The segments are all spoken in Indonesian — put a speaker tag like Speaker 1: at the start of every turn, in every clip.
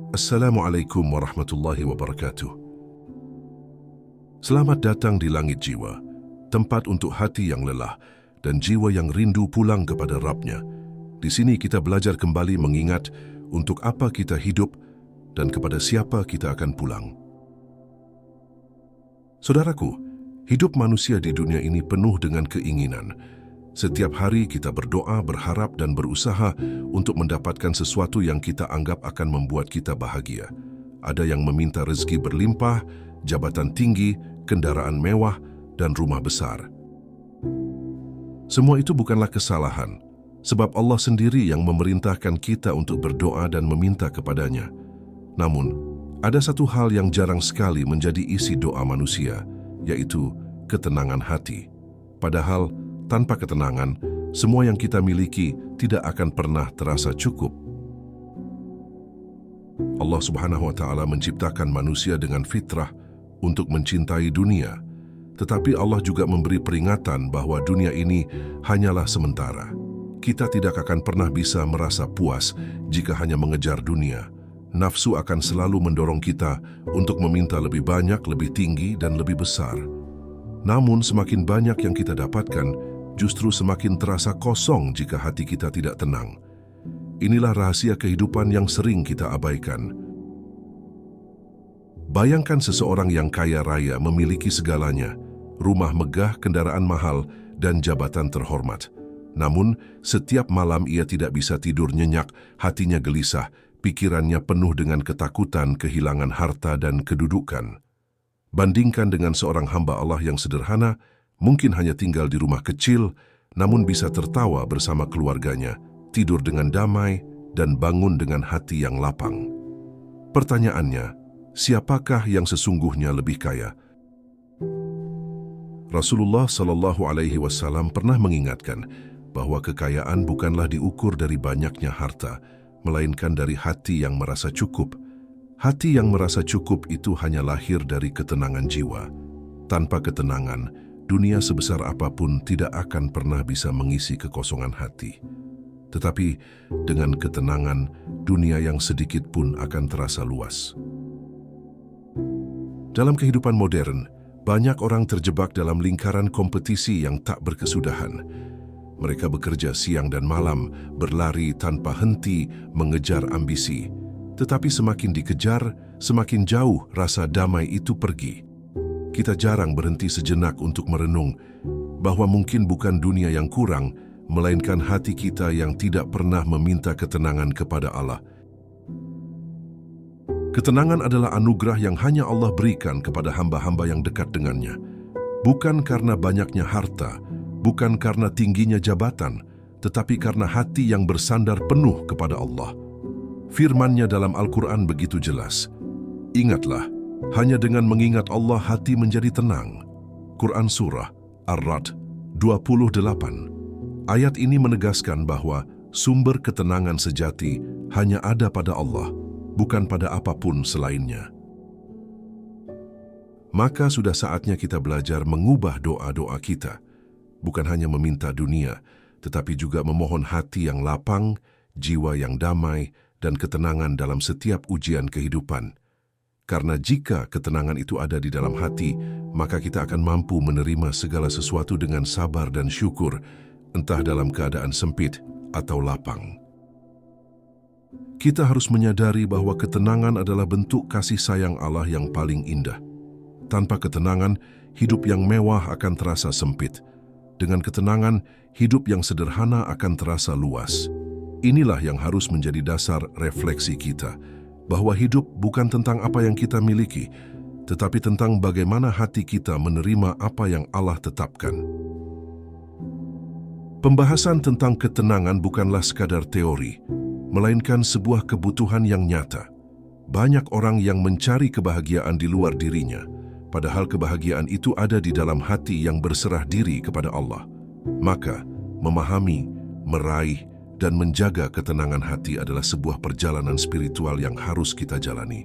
Speaker 1: Assalamualaikum warahmatullahi wabarakatuh. Selamat datang di langit jiwa, tempat untuk hati yang lelah dan jiwa yang rindu pulang kepada Rabb-Nya. Di sini kita belajar kembali mengingat untuk apa kita hidup dan kepada siapa kita akan pulang. Saudaraku, hidup manusia di dunia ini penuh dengan keinginan. Setiap hari kita berdoa, berharap dan berusaha untuk mendapatkan sesuatu yang kita anggap akan membuat kita bahagia. Ada yang meminta rezeki berlimpah, jabatan tinggi, kendaraan mewah, dan rumah besar. Semua itu bukanlah kesalahan, sebab Allah sendiri yang memerintahkan kita untuk berdoa dan meminta kepadanya. Namun, ada satu hal yang jarang sekali menjadi isi doa manusia, yaitu ketenangan hati. Padahal, tanpa ketenangan, semua yang kita miliki tidak akan pernah terasa cukup. Allah Subhanahu wa Ta'ala menciptakan manusia dengan fitrah untuk mencintai dunia, tetapi Allah juga memberi peringatan bahwa dunia ini hanyalah sementara. Kita tidak akan pernah bisa merasa puas jika hanya mengejar dunia. Nafsu akan selalu mendorong kita untuk meminta lebih banyak, lebih tinggi, dan lebih besar. Namun semakin banyak yang kita dapatkan, justru semakin terasa kosong jika hati kita tidak tenang. Inilah rahasia kehidupan yang sering kita abaikan. Bayangkan seseorang yang kaya raya memiliki segalanya, rumah megah, kendaraan mahal, dan jabatan terhormat. Namun, setiap malam ia tidak bisa tidur nyenyak, hatinya gelisah, pikirannya penuh dengan ketakutan, kehilangan harta dan kedudukan. Bandingkan dengan seorang hamba Allah yang sederhana, mungkin hanya tinggal di rumah kecil, namun bisa tertawa bersama keluarganya, tidur dengan damai, dan bangun dengan hati yang lapang. Pertanyaannya, siapakah yang sesungguhnya lebih kaya? Rasulullah SAW pernah mengingatkan bahwa kekayaan bukanlah diukur dari banyaknya harta, melainkan dari hati yang merasa cukup. Hati yang merasa cukup itu hanya lahir dari ketenangan jiwa. Tanpa ketenangan, dunia sebesar apapun tidak akan pernah bisa mengisi kekosongan hati. Tetapi dengan ketenangan, dunia yang sedikit pun akan terasa luas. Dalam kehidupan modern, banyak orang terjebak dalam lingkaran kompetisi yang tak berkesudahan. Mereka bekerja siang dan malam, berlari tanpa henti, mengejar ambisi. Tetapi semakin dikejar, semakin jauh rasa damai itu pergi. Kita jarang berhenti sejenak untuk merenung bahwa mungkin bukan dunia yang kurang, melainkan hati kita yang tidak pernah meminta ketenangan kepada Allah. Ketenangan adalah anugerah yang hanya Allah berikan kepada hamba-hamba yang dekat dengannya. Bukan karena banyaknya harta, bukan karena tingginya jabatan, tetapi karena hati yang bersandar penuh kepada Allah. Firman-Nya dalam Al-Quran begitu jelas. Ingatlah, hanya dengan mengingat Allah hati menjadi tenang. Quran Surah Ar-Ra'd 28. Ayat ini menegaskan bahwa sumber ketenangan sejati hanya ada pada Allah, bukan pada apapun selainnya. Maka sudah saatnya kita belajar mengubah doa-doa kita. Bukan hanya meminta dunia, tetapi juga memohon hati yang lapang, jiwa yang damai, dan ketenangan dalam setiap ujian kehidupan. Karena jika ketenangan itu ada di dalam hati, maka kita akan mampu menerima segala sesuatu dengan sabar dan syukur, entah dalam keadaan sempit atau lapang. Kita harus menyadari bahwa ketenangan adalah bentuk kasih sayang Allah yang paling indah. Tanpa ketenangan, hidup yang mewah akan terasa sempit. Dengan ketenangan, hidup yang sederhana akan terasa luas. Inilah yang harus menjadi dasar refleksi kita, bahwa hidup bukan tentang apa yang kita miliki, tetapi tentang bagaimana hati kita menerima apa yang Allah tetapkan. Pembahasan tentang ketenangan bukanlah sekadar teori, melainkan sebuah kebutuhan yang nyata. Banyak orang yang mencari kebahagiaan di luar dirinya, padahal kebahagiaan itu ada di dalam hati yang berserah diri kepada Allah. Maka, memahami, meraih, dan menjaga ketenangan hati adalah sebuah perjalanan spiritual yang harus kita jalani.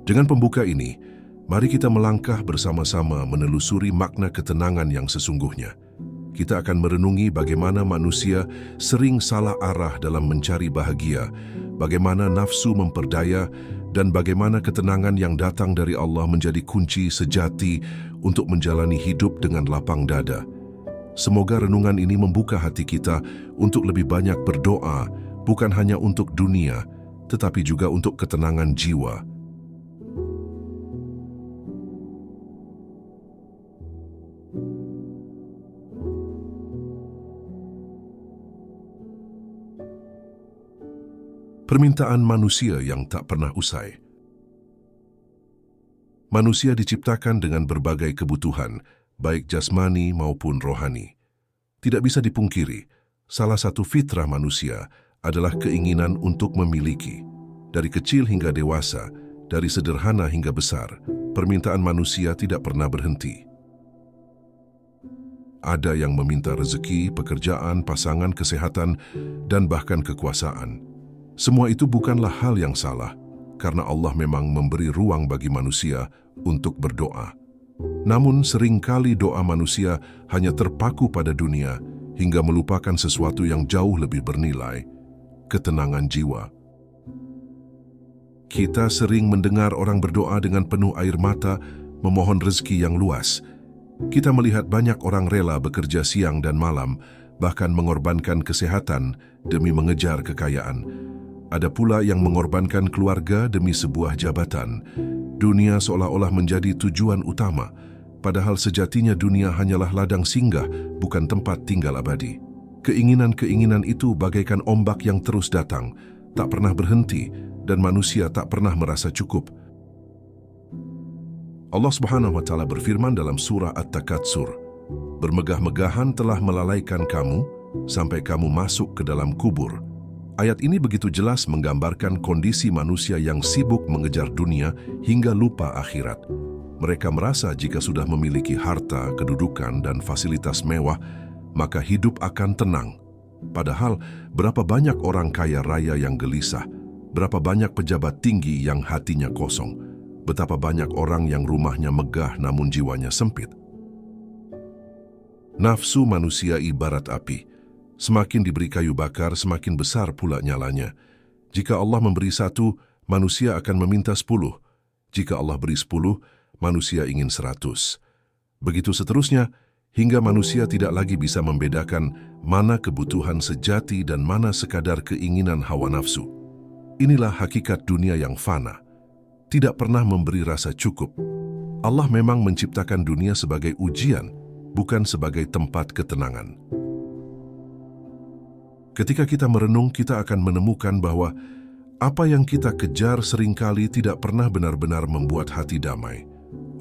Speaker 1: Dengan pembuka ini, mari kita melangkah bersama-sama menelusuri makna ketenangan yang sesungguhnya. kita akan merenungi bagaimana manusia sering salah arah dalam mencari bahagia, bagaimana nafsu memperdaya, dan bagaimana ketenangan yang datang dari Allah menjadi kunci sejati untuk menjalani hidup dengan lapang dada. Semoga renungan ini membuka hati kita untuk lebih banyak berdoa, bukan hanya untuk dunia, tetapi juga untuk ketenangan jiwa. Permintaan manusia yang tak pernah usai. Manusia diciptakan dengan berbagai kebutuhan, baik jasmani maupun rohani. Tidak bisa dipungkiri, salah satu fitrah manusia adalah keinginan untuk memiliki. Dari kecil hingga dewasa, dari sederhana hingga besar, permintaan manusia tidak pernah berhenti. Ada yang meminta rezeki, pekerjaan, pasangan, kesehatan, dan bahkan kekuasaan. Semua itu bukanlah hal yang salah, karena Allah memang memberi ruang bagi manusia untuk berdoa. Namun seringkali doa manusia hanya terpaku pada dunia hingga melupakan sesuatu yang jauh lebih bernilai, ketenangan jiwa. Kita sering mendengar orang berdoa dengan penuh air mata, memohon rezeki yang luas. Kita melihat banyak orang rela bekerja siang dan malam, bahkan mengorbankan kesehatan demi mengejar kekayaan. Ada pula yang mengorbankan keluarga demi sebuah jabatan. Dunia seolah-olah menjadi tujuan utama, padahal sejatinya dunia hanyalah ladang singgah, bukan tempat tinggal abadi. Keinginan-keinginan itu bagaikan ombak yang terus datang, tak pernah berhenti, dan manusia tak pernah merasa cukup. Allah Subhanahu wa Ta'ala berfirman dalam surah At-Takatsur, "Bermegah-megahan telah melalaikan kamu sampai kamu masuk ke dalam kubur." Ayat ini begitu jelas menggambarkan kondisi manusia yang sibuk mengejar dunia hingga lupa akhirat. Mereka merasa jika sudah memiliki harta, kedudukan, dan fasilitas mewah, maka hidup akan tenang. Padahal, berapa banyak orang kaya raya yang gelisah, berapa banyak pejabat tinggi yang hatinya kosong, betapa banyak orang yang rumahnya megah namun jiwanya sempit. Nafsu manusia ibarat api. Semakin diberi kayu bakar, semakin besar pula nyalanya. Jika Allah memberi 1, manusia akan meminta 10. Jika Allah beri 10, manusia ingin 100. Begitu seterusnya, hingga manusia tidak lagi bisa membedakan mana kebutuhan sejati dan mana sekadar keinginan hawa nafsu. Inilah hakikat dunia yang fana. Tidak pernah memberi rasa cukup. Allah memang menciptakan dunia sebagai ujian, bukan sebagai tempat ketenangan. Ketika kita merenung, kita akan menemukan bahwa apa yang kita kejar seringkali tidak pernah benar-benar membuat hati damai.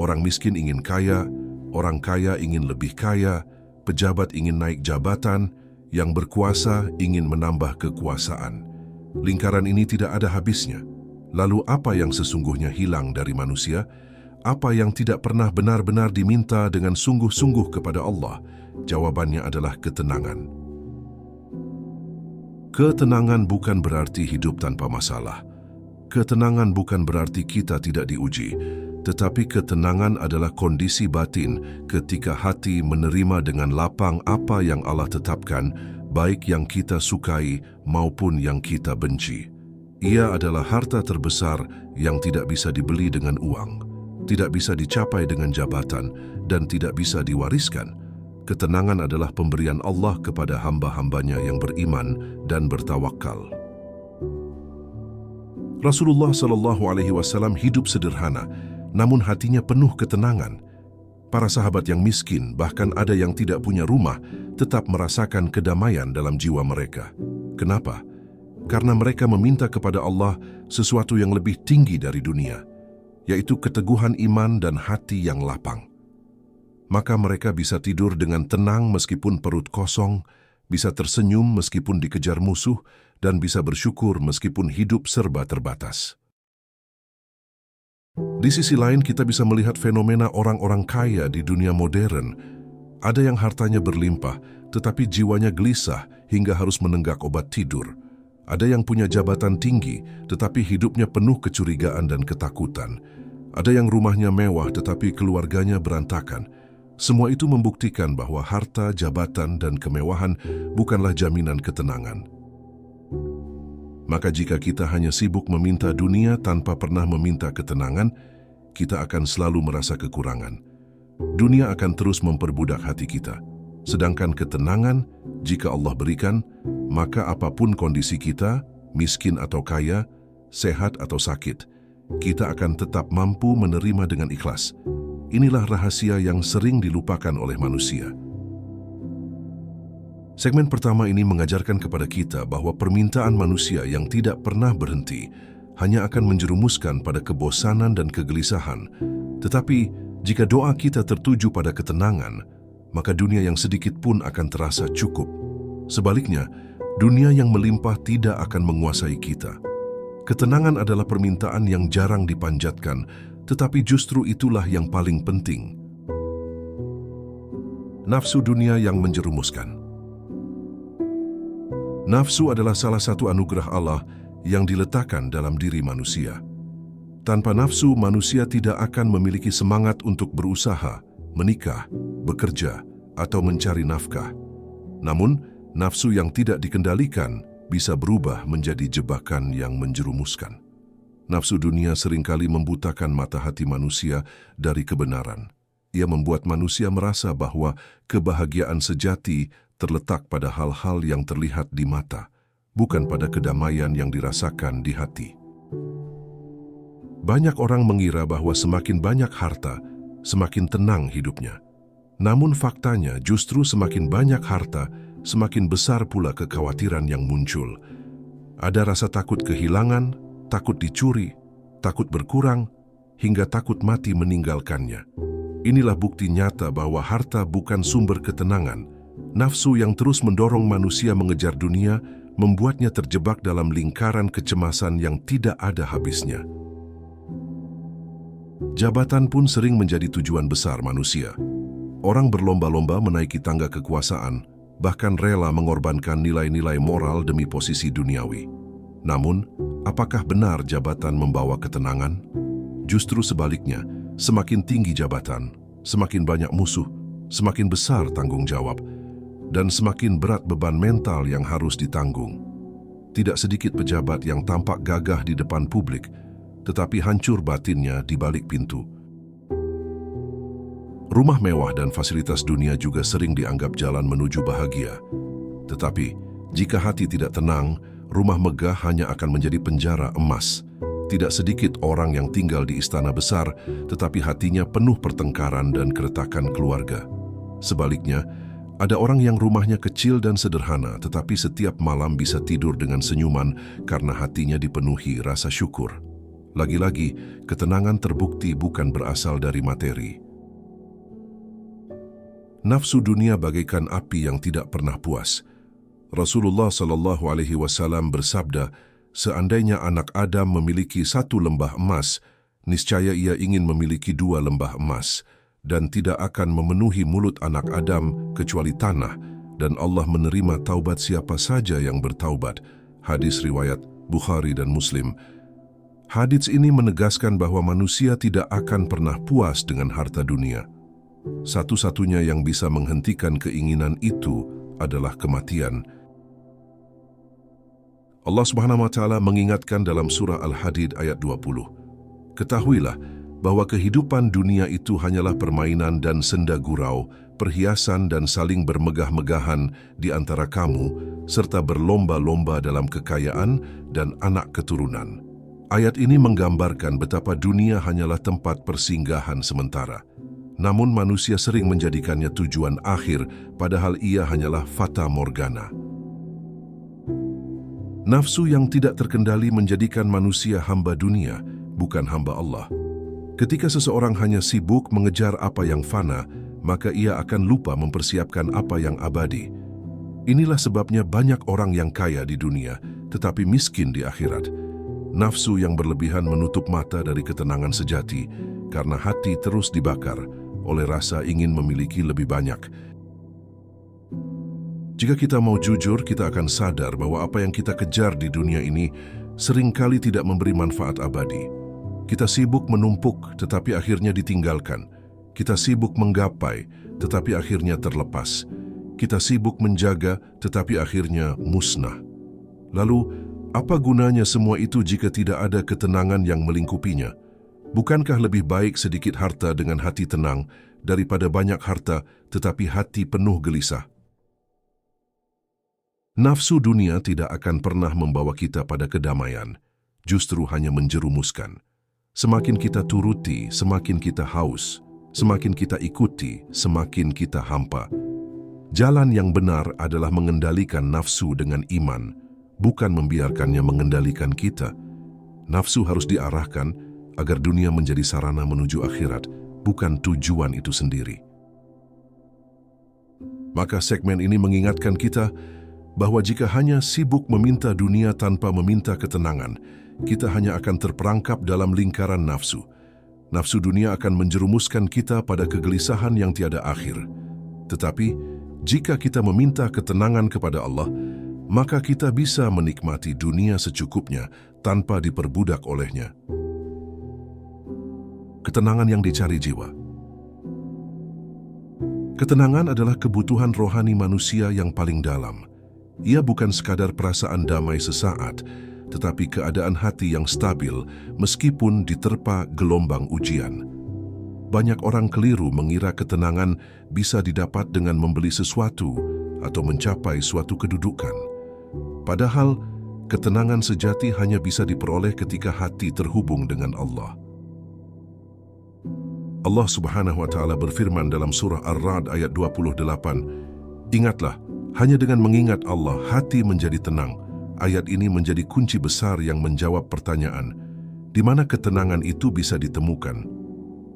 Speaker 1: Orang miskin ingin kaya, orang kaya ingin lebih kaya, pejabat ingin naik jabatan, yang berkuasa ingin menambah kekuasaan. Lingkaran ini tidak ada habisnya. Lalu apa yang sesungguhnya hilang dari manusia? Apa yang tidak pernah benar-benar diminta dengan sungguh-sungguh kepada Allah? Jawabannya adalah ketenangan. Ketenangan bukan berarti hidup tanpa masalah. Ketenangan bukan berarti kita tidak diuji, tetapi ketenangan adalah kondisi batin ketika hati menerima dengan lapang apa yang Allah tetapkan, baik yang kita sukai maupun yang kita benci. Ia adalah harta terbesar yang tidak bisa dibeli dengan uang, tidak bisa dicapai dengan jabatan, dan tidak bisa diwariskan. Ketenangan adalah pemberian Allah kepada hamba-hambanya yang beriman dan bertawakal. Rasulullah SAW hidup sederhana, namun hatinya penuh ketenangan. Para sahabat yang miskin, bahkan ada yang tidak punya rumah, tetap merasakan kedamaian dalam jiwa mereka. Kenapa? Karena mereka meminta kepada Allah sesuatu yang lebih tinggi dari dunia, yaitu keteguhan iman dan hati yang lapang. Maka mereka bisa tidur dengan tenang meskipun perut kosong, bisa tersenyum meskipun dikejar musuh, dan bisa bersyukur meskipun hidup serba terbatas. Di sisi lain, kita bisa melihat fenomena orang-orang kaya di dunia modern. Ada yang hartanya berlimpah, tetapi jiwanya gelisah hingga harus menenggak obat tidur. Ada yang punya jabatan tinggi, tetapi hidupnya penuh kecurigaan dan ketakutan. Ada yang rumahnya mewah, tetapi keluarganya berantakan. Semua itu membuktikan bahwa harta, jabatan, dan kemewahan bukanlah jaminan ketenangan. Maka jika kita hanya sibuk meminta dunia tanpa pernah meminta ketenangan, kita akan selalu merasa kekurangan. Dunia akan terus memperbudak hati kita. Sedangkan ketenangan, jika Allah berikan, maka apapun kondisi kita, miskin atau kaya, sehat atau sakit, kita akan tetap mampu menerima dengan ikhlas. Inilah rahasia yang sering dilupakan oleh manusia. Segmen pertama ini mengajarkan kepada kita bahwa permintaan manusia yang tidak pernah berhenti hanya akan menjerumuskan pada kebosanan dan kegelisahan. Tetapi, jika doa kita tertuju pada ketenangan, maka dunia yang sedikit pun akan terasa cukup. Sebaliknya, dunia yang melimpah tidak akan menguasai kita. Ketenangan adalah permintaan yang jarang dipanjatkan, tetapi justru itulah yang paling penting. Nafsu dunia yang menjerumuskan. Nafsu adalah salah satu anugerah Allah yang diletakkan dalam diri manusia. Tanpa nafsu, manusia tidak akan memiliki semangat untuk berusaha, menikah, bekerja, atau mencari nafkah. Namun, nafsu yang tidak dikendalikan bisa berubah menjadi jebakan yang menjerumuskan. Nafsu dunia seringkali membutakan mata hati manusia dari kebenaran. Ia membuat manusia merasa bahwa kebahagiaan sejati terletak pada hal-hal yang terlihat di mata, bukan pada kedamaian yang dirasakan di hati. Banyak orang mengira bahwa semakin banyak harta, semakin tenang hidupnya. Namun faktanya justru semakin banyak harta, semakin besar pula kekhawatiran yang muncul. Ada rasa takut kehilangan, takut dicuri, takut berkurang, hingga takut mati meninggalkannya. Inilah bukti nyata bahwa harta bukan sumber ketenangan. Nafsu yang terus mendorong manusia mengejar dunia membuatnya terjebak dalam lingkaran kecemasan yang tidak ada habisnya. Jabatan pun sering menjadi tujuan besar manusia. Orang berlomba-lomba menaiki tangga kekuasaan, bahkan rela mengorbankan nilai-nilai moral demi posisi duniawi. Namun, apakah benar jabatan membawa ketenangan? Justru sebaliknya, semakin tinggi jabatan, semakin banyak musuh, semakin besar tanggung jawab, dan semakin berat beban mental yang harus ditanggung. Tidak sedikit pejabat yang tampak gagah di depan publik, tetapi hancur batinnya di balik pintu. Rumah mewah dan fasilitas dunia juga sering dianggap jalan menuju bahagia. Tetapi, jika hati tidak tenang, rumah megah hanya akan menjadi penjara emas. Tidak sedikit orang yang tinggal di istana besar, tetapi hatinya penuh pertengkaran dan keretakan keluarga. Sebaliknya, ada orang yang rumahnya kecil dan sederhana, tetapi setiap malam bisa tidur dengan senyuman karena hatinya dipenuhi rasa syukur. Lagi-lagi, ketenangan terbukti bukan berasal dari materi. Nafsu dunia bagaikan api yang tidak pernah puas. Rasulullah SAW bersabda, seandainya anak Adam memiliki 1 lembah emas, niscaya ia ingin memiliki 2 lembah emas, dan tidak akan memenuhi mulut anak Adam kecuali tanah, dan Allah menerima taubat siapa saja yang bertaubat. Hadis riwayat Bukhari dan Muslim. Hadis ini menegaskan bahwa manusia tidak akan pernah puas dengan harta dunia. Satu-satunya yang bisa menghentikan keinginan itu adalah kematian. Allah Subhanahu wa Ta'ala mengingatkan dalam surah Al-Hadid ayat 20. Ketahuilah bahwa kehidupan dunia itu hanyalah permainan dan senda gurau, perhiasan dan saling bermegah-megahan di antara kamu, serta berlomba-lomba dalam kekayaan dan anak keturunan. Ayat ini menggambarkan betapa dunia hanyalah tempat persinggahan sementara. Namun manusia sering menjadikannya tujuan akhir, padahal ia hanyalah fata morgana. Nafsu yang tidak terkendali menjadikan manusia hamba dunia, bukan hamba Allah. Ketika seseorang hanya sibuk mengejar apa yang fana, maka ia akan lupa mempersiapkan apa yang abadi. Inilah sebabnya banyak orang yang kaya di dunia, tetapi miskin di akhirat. Nafsu yang berlebihan menutup mata dari ketenangan sejati, karena hati terus dibakar oleh rasa ingin memiliki lebih banyak. Jika kita mau jujur, kita akan sadar bahwa apa yang kita kejar di dunia ini seringkali tidak memberi manfaat abadi. Kita sibuk menumpuk, tetapi akhirnya ditinggalkan. Kita sibuk menggapai, tetapi akhirnya terlepas. Kita sibuk menjaga, tetapi akhirnya musnah. Lalu, Apa gunanya semua itu jika tidak ada ketenangan yang melingkupinya? Bukankah lebih baik sedikit harta dengan hati tenang daripada banyak harta tetapi hati penuh gelisah? Nafsu dunia tidak akan pernah membawa kita pada kedamaian, justru hanya menjerumuskan. Semakin kita turuti, semakin kita haus. Semakin kita ikuti, semakin kita hampa. Jalan yang benar adalah mengendalikan nafsu dengan iman, bukan membiarkannya mengendalikan kita. Nafsu harus diarahkan agar dunia menjadi sarana menuju akhirat, bukan tujuan itu sendiri. Maka segmen ini mengingatkan kita bahwa jika hanya sibuk meminta dunia tanpa meminta ketenangan, kita hanya akan terperangkap dalam lingkaran nafsu. Nafsu dunia akan menjerumuskan kita pada kegelisahan yang tiada akhir. Tetapi, jika kita meminta ketenangan kepada Allah, maka kita bisa menikmati dunia secukupnya tanpa diperbudak olehnya. Ketenangan yang dicari jiwa. Ketenangan adalah kebutuhan rohani manusia yang paling dalam. Ia bukan sekadar perasaan damai sesaat, tetapi keadaan hati yang stabil meskipun diterpa gelombang ujian. Banyak orang keliru mengira ketenangan bisa didapat dengan membeli sesuatu atau mencapai suatu kedudukan. Padahal, ketenangan sejati hanya bisa diperoleh ketika hati terhubung dengan Allah. Allah Subhanahu wa Ta'ala berfirman dalam surah Ar-Ra'd ayat 28, "Ingatlah, hanya dengan mengingat Allah, hati menjadi tenang." Ayat ini menjadi kunci besar yang menjawab pertanyaan, di mana ketenangan itu bisa ditemukan?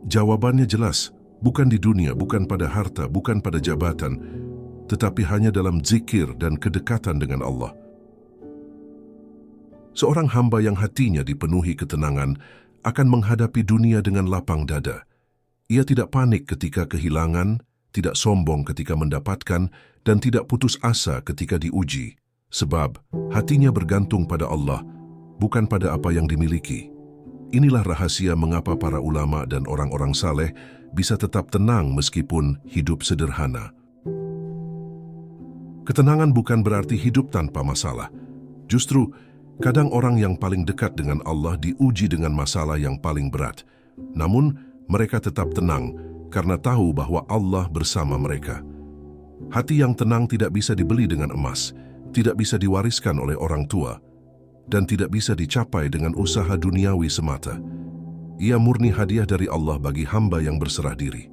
Speaker 1: Jawabannya jelas, bukan di dunia, bukan pada harta, bukan pada jabatan, tetapi hanya dalam zikir dan kedekatan dengan Allah. Seorang hamba yang hatinya dipenuhi ketenangan akan menghadapi dunia dengan lapang dada. Ia tidak panik ketika kehilangan, tidak sombong ketika mendapatkan, dan tidak putus asa ketika diuji. Sebab hatinya bergantung pada Allah, bukan pada apa yang dimiliki. Inilah rahasia mengapa para ulama dan orang-orang saleh bisa tetap tenang meskipun hidup sederhana. Ketenangan bukan berarti hidup tanpa masalah. Justru, kadang orang yang paling dekat dengan Allah diuji dengan masalah yang paling berat. Namun, mereka tetap tenang karena tahu bahwa Allah bersama mereka. Hati yang tenang tidak bisa dibeli dengan emas, tidak bisa diwariskan oleh orang tua, dan tidak bisa dicapai dengan usaha duniawi semata. Ia murni hadiah dari Allah bagi hamba yang berserah diri.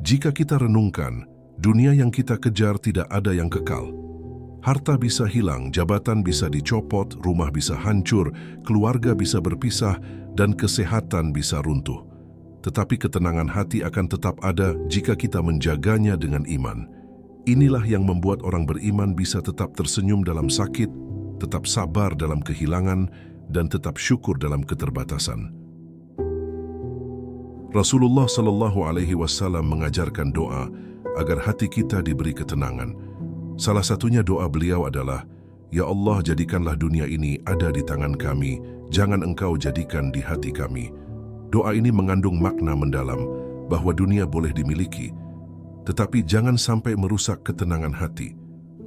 Speaker 1: Jika kita renungkan, dunia yang kita kejar tidak ada yang kekal. Harta bisa hilang, jabatan bisa dicopot, rumah bisa hancur, keluarga bisa berpisah, dan kesehatan bisa runtuh. Tetapi ketenangan hati akan tetap ada jika kita menjaganya dengan iman. Inilah yang membuat orang beriman bisa tetap tersenyum dalam sakit, tetap sabar dalam kehilangan, dan tetap syukur dalam keterbatasan. Rasulullah SAW mengajarkan doa agar hati kita diberi ketenangan. Salah satunya doa beliau adalah, "Ya Allah, jadikanlah dunia ini ada di tangan kami, jangan Engkau jadikan di hati kami." Doa ini mengandung makna mendalam bahwa dunia boleh dimiliki, tetapi jangan sampai merusak ketenangan hati.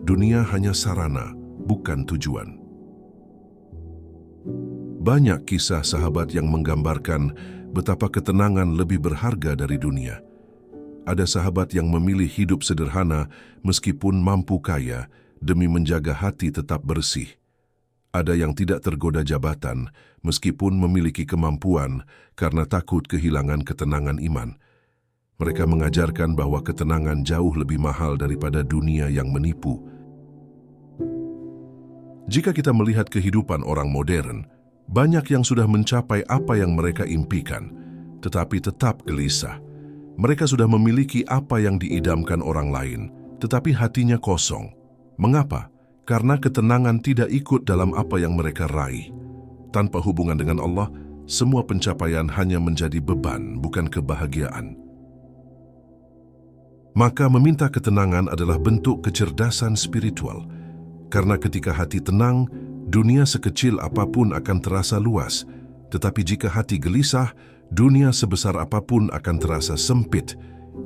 Speaker 1: Dunia hanya sarana, bukan tujuan. Banyak kisah sahabat yang menggambarkan betapa ketenangan lebih berharga dari dunia. Ada sahabat yang memilih hidup sederhana meskipun mampu kaya demi menjaga hati tetap bersih. Ada yang tidak tergoda jabatan meskipun memiliki kemampuan karena takut kehilangan ketenangan iman. Mereka mengajarkan bahwa ketenangan jauh lebih mahal daripada dunia yang menipu. Jika kita melihat kehidupan orang modern, banyak yang sudah mencapai apa yang mereka impikan, tetapi tetap gelisah. Mereka sudah memiliki apa yang diidamkan orang lain, tetapi hatinya kosong. Mengapa? Karena ketenangan tidak ikut dalam apa yang mereka raih. Tanpa hubungan dengan Allah, semua pencapaian hanya menjadi beban, bukan kebahagiaan. Maka meminta ketenangan adalah bentuk kecerdasan spiritual. Karena ketika hati tenang, dunia sekecil apapun akan terasa luas. Tetapi jika hati gelisah, dunia sebesar apapun akan terasa sempit.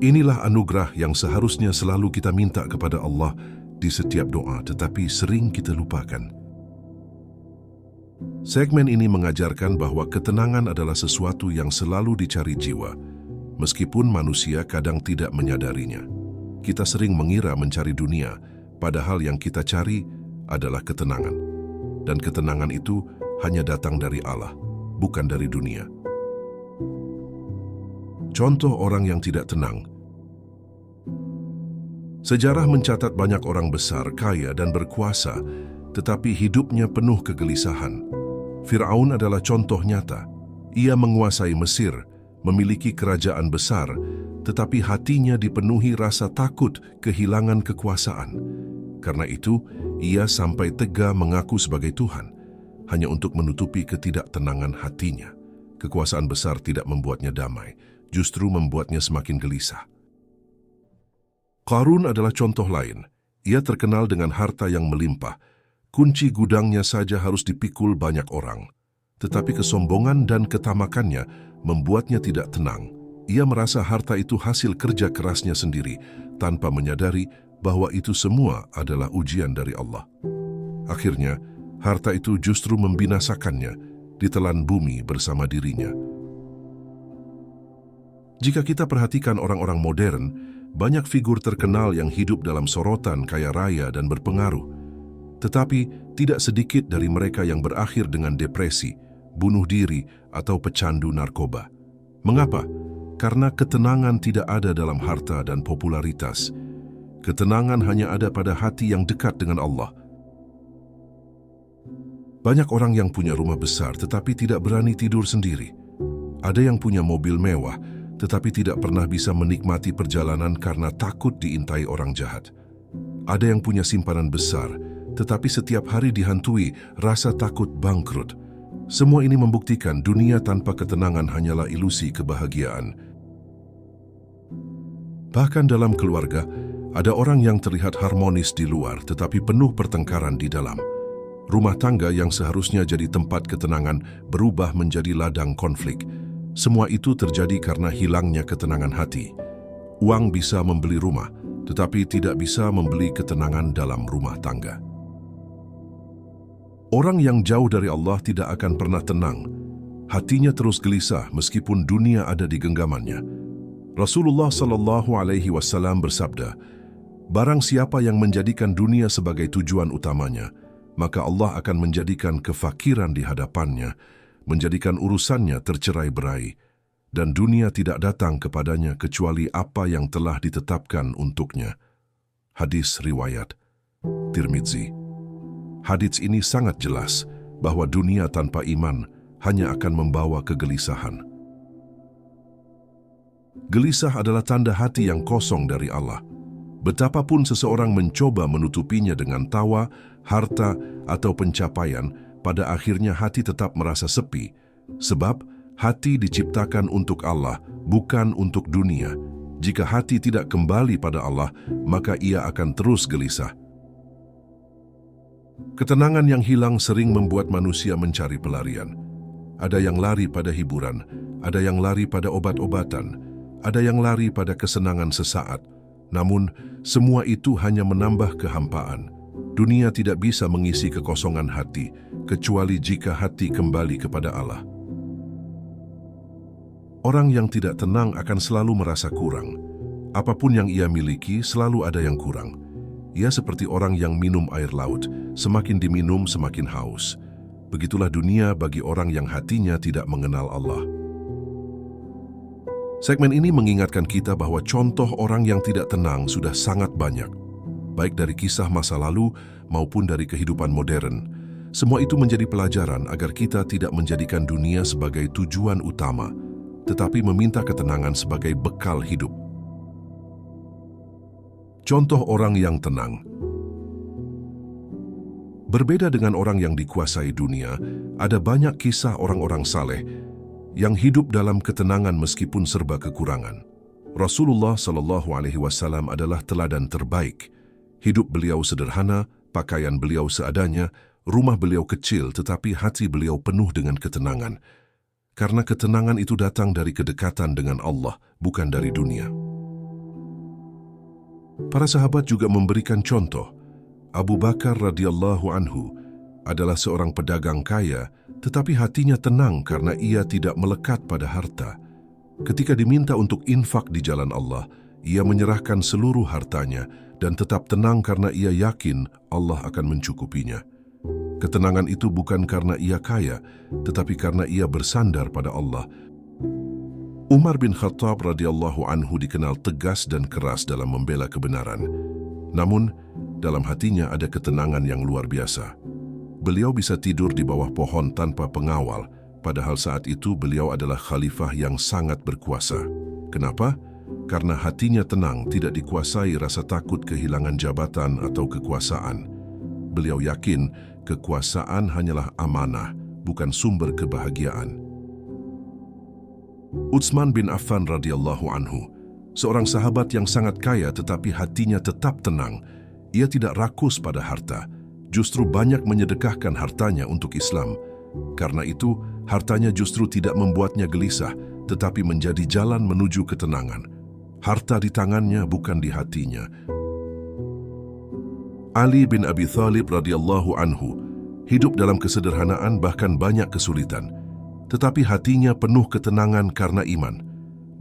Speaker 1: Inilah anugerah yang seharusnya selalu kita minta kepada Allah, di setiap doa, tetapi sering kita lupakan. Segmen ini mengajarkan bahwa ketenangan adalah sesuatu yang selalu dicari jiwa, meskipun manusia kadang tidak menyadarinya. Kita sering mengira mencari dunia, padahal yang kita cari adalah ketenangan. Dan ketenangan itu hanya datang dari Allah, bukan dari dunia. Contoh orang yang tidak tenang. Sejarah mencatat banyak orang besar, kaya, dan berkuasa, tetapi hidupnya penuh kegelisahan. Fir'aun adalah contoh nyata. Ia menguasai Mesir, memiliki kerajaan besar, tetapi hatinya dipenuhi rasa takut kehilangan kekuasaan. Karena itu, ia sampai tega mengaku sebagai Tuhan, hanya untuk menutupi ketidaktenangan hatinya. Kekuasaan besar tidak membuatnya damai, justru membuatnya semakin gelisah. Qarun adalah contoh lain. Ia terkenal dengan harta yang melimpah. Kunci gudangnya saja harus dipikul banyak orang. Tetapi kesombongan dan ketamakannya membuatnya tidak tenang. Ia merasa harta itu hasil kerja kerasnya sendiri, tanpa menyadari bahwa itu semua adalah ujian dari Allah. Akhirnya, harta itu justru membinasakannya, ditelan bumi bersama dirinya. Jika kita perhatikan orang-orang modern, banyak figur terkenal yang hidup dalam sorotan, kaya raya, dan berpengaruh. Tetapi tidak sedikit dari mereka yang berakhir dengan depresi, bunuh diri, atau pecandu narkoba. Mengapa? Karena ketenangan tidak ada dalam harta dan popularitas. Ketenangan hanya ada pada hati yang dekat dengan Allah. Banyak orang yang punya rumah besar tetapi tidak berani tidur sendiri. Ada yang punya mobil mewah tetapi tidak pernah bisa menikmati perjalanan karena takut diintai orang jahat. Ada yang punya simpanan besar, tetapi setiap hari dihantui rasa takut bangkrut. Semua ini membuktikan dunia tanpa ketenangan hanyalah ilusi kebahagiaan. Bahkan dalam keluarga, ada orang yang terlihat harmonis di luar tetapi penuh pertengkaran di dalam. Rumah tangga yang seharusnya jadi tempat ketenangan berubah menjadi ladang konflik. Semua itu terjadi karena hilangnya ketenangan hati. Uang bisa membeli rumah, tetapi tidak bisa membeli ketenangan dalam rumah tangga. Orang yang jauh dari Allah tidak akan pernah tenang. Hatinya terus gelisah meskipun dunia ada di genggamannya. Rasulullah SAW bersabda, "Barang siapa yang menjadikan dunia sebagai tujuan utamanya, maka Allah akan menjadikan kefakiran di hadapannya, menjadikan urusannya tercerai-berai, dan dunia tidak datang kepadanya kecuali apa yang telah ditetapkan untuknya." Hadis riwayat Tirmidzi. Hadis ini sangat jelas bahwa dunia tanpa iman hanya akan membawa kegelisahan. Gelisah adalah tanda hati yang kosong dari Allah. Betapapun seseorang mencoba menutupinya dengan tawa, harta, atau pencapaian, pada akhirnya hati tetap merasa sepi, sebab hati diciptakan untuk Allah, bukan untuk dunia. Jika hati tidak kembali pada Allah, maka ia akan terus gelisah. Ketenangan yang hilang sering membuat manusia mencari pelarian. Ada yang lari pada hiburan, ada yang lari pada obat-obatan, ada yang lari pada kesenangan sesaat. Namun, semua itu hanya menambah kehampaan. Dunia tidak bisa mengisi kekosongan hati, kecuali jika hati kembali kepada Allah. Orang yang tidak tenang akan selalu merasa kurang. Apapun yang ia miliki, selalu ada yang kurang. Ia seperti orang yang minum air laut, semakin diminum semakin haus. Begitulah dunia bagi orang yang hatinya tidak mengenal Allah. Segmen ini mengingatkan kita bahwa contoh orang yang tidak tenang sudah sangat banyak, baik dari kisah masa lalu maupun dari kehidupan modern. Semua itu menjadi pelajaran agar kita tidak menjadikan dunia sebagai tujuan utama, tetapi meminta ketenangan sebagai bekal hidup. Contoh orang yang tenang. Berbeda dengan orang yang dikuasai dunia, ada banyak kisah orang-orang saleh yang hidup dalam ketenangan meskipun serba kekurangan. Rasulullah SAW adalah teladan terbaik. Hidup beliau sederhana, pakaian beliau seadanya, rumah beliau kecil tetapi hati beliau penuh dengan ketenangan. Karena ketenangan itu datang dari kedekatan dengan Allah, bukan dari dunia. Para sahabat juga memberikan contoh. Abu Bakar radhiyallahu anhu adalah seorang pedagang kaya, tetapi hatinya tenang karena ia tidak melekat pada harta. Ketika diminta untuk infak di jalan Allah, ia menyerahkan seluruh hartanya dan tetap tenang karena ia yakin Allah akan mencukupinya. Ketenangan itu bukan karena ia kaya, tetapi karena ia bersandar pada Allah. Umar bin Khattab radhiyallahu anhu dikenal tegas dan keras dalam membela kebenaran. Namun, dalam hatinya ada ketenangan yang luar biasa. Beliau bisa tidur di bawah pohon tanpa pengawal, padahal saat itu beliau adalah khalifah yang sangat berkuasa. Kenapa? Karena hatinya tenang, tidak dikuasai rasa takut kehilangan jabatan atau kekuasaan. Beliau yakin kekuasaan hanyalah amanah, bukan sumber kebahagiaan. Utsman bin Affan radhiyallahu anhu, seorang sahabat yang sangat kaya tetapi hatinya tetap tenang. Ia tidak rakus pada harta, justru banyak menyedekahkan hartanya untuk Islam. Karena itu, hartanya justru tidak membuatnya gelisah, tetapi menjadi jalan menuju ketenangan. Harta di tangannya, bukan di hatinya. Ali bin Abi Thalib radhiyallahu anhu hidup dalam kesederhanaan bahkan banyak kesulitan, tetapi hatinya penuh ketenangan karena iman.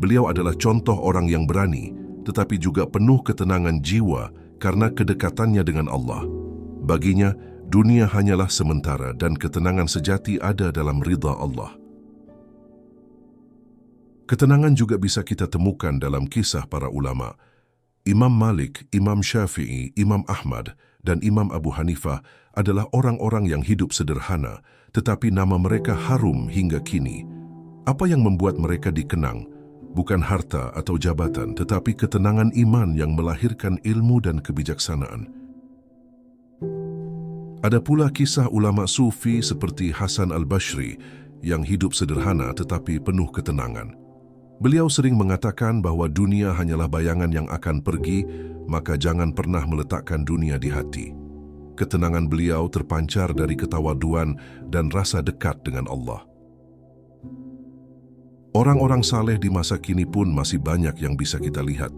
Speaker 1: Beliau adalah contoh orang yang berani, tetapi juga penuh ketenangan jiwa karena kedekatannya dengan Allah. Baginya, dunia hanyalah sementara dan ketenangan sejati ada dalam ridha Allah. Ketenangan juga bisa kita temukan dalam kisah para ulama. Imam Malik, Imam Syafi'i, Imam Ahmad, dan Imam Abu Hanifah adalah orang-orang yang hidup sederhana, tetapi nama mereka harum hingga kini. Apa yang membuat mereka dikenang? Bukan harta atau jabatan, tetapi ketenangan iman yang melahirkan ilmu dan kebijaksanaan. Ada pula kisah ulama sufi seperti Hasan al-Bashri yang hidup sederhana tetapi penuh ketenangan. Beliau sering mengatakan bahwa dunia hanyalah bayangan yang akan pergi, maka jangan pernah meletakkan dunia di hati. Ketenangan beliau terpancar dari ketawaduan dan rasa dekat dengan Allah. Orang-orang saleh di masa kini pun masih banyak yang bisa kita lihat.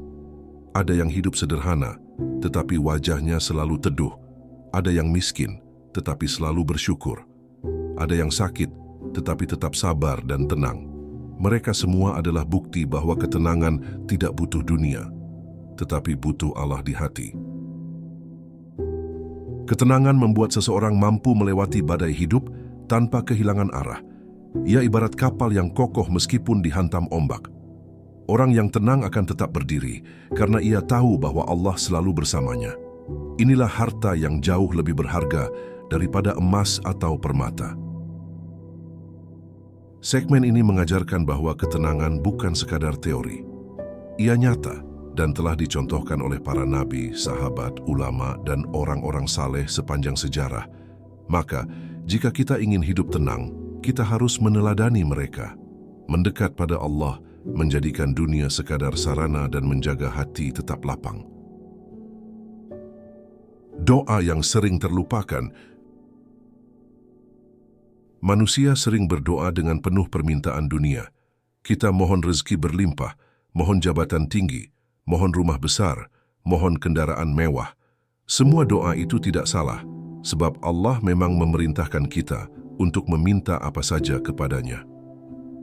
Speaker 1: Ada yang hidup sederhana, tetapi wajahnya selalu teduh. Ada yang miskin, tetapi selalu bersyukur. Ada yang sakit, tetapi tetap sabar dan tenang. Mereka semua adalah bukti bahwa ketenangan tidak butuh dunia, tetapi butuh Allah di hati. Ketenangan membuat seseorang mampu melewati badai hidup tanpa kehilangan arah. Ia ibarat kapal yang kokoh meskipun dihantam ombak. Orang yang tenang akan tetap berdiri karena ia tahu bahwa Allah selalu bersamanya. Inilah harta yang jauh lebih berharga daripada emas atau permata. Segmen ini mengajarkan bahwa ketenangan bukan sekadar teori. Ia nyata dan telah dicontohkan oleh para nabi, sahabat, ulama, dan orang-orang saleh sepanjang sejarah. Maka, jika kita ingin hidup tenang, kita harus meneladani mereka, mendekat pada Allah, menjadikan dunia sekadar sarana dan menjaga hati tetap lapang. Doa yang sering terlupakan. Manusia sering berdoa dengan penuh permintaan dunia. Kita mohon rezeki berlimpah, mohon jabatan tinggi, mohon rumah besar, mohon kendaraan mewah. Semua doa itu tidak salah, sebab Allah memang memerintahkan kita untuk meminta apa saja kepadanya.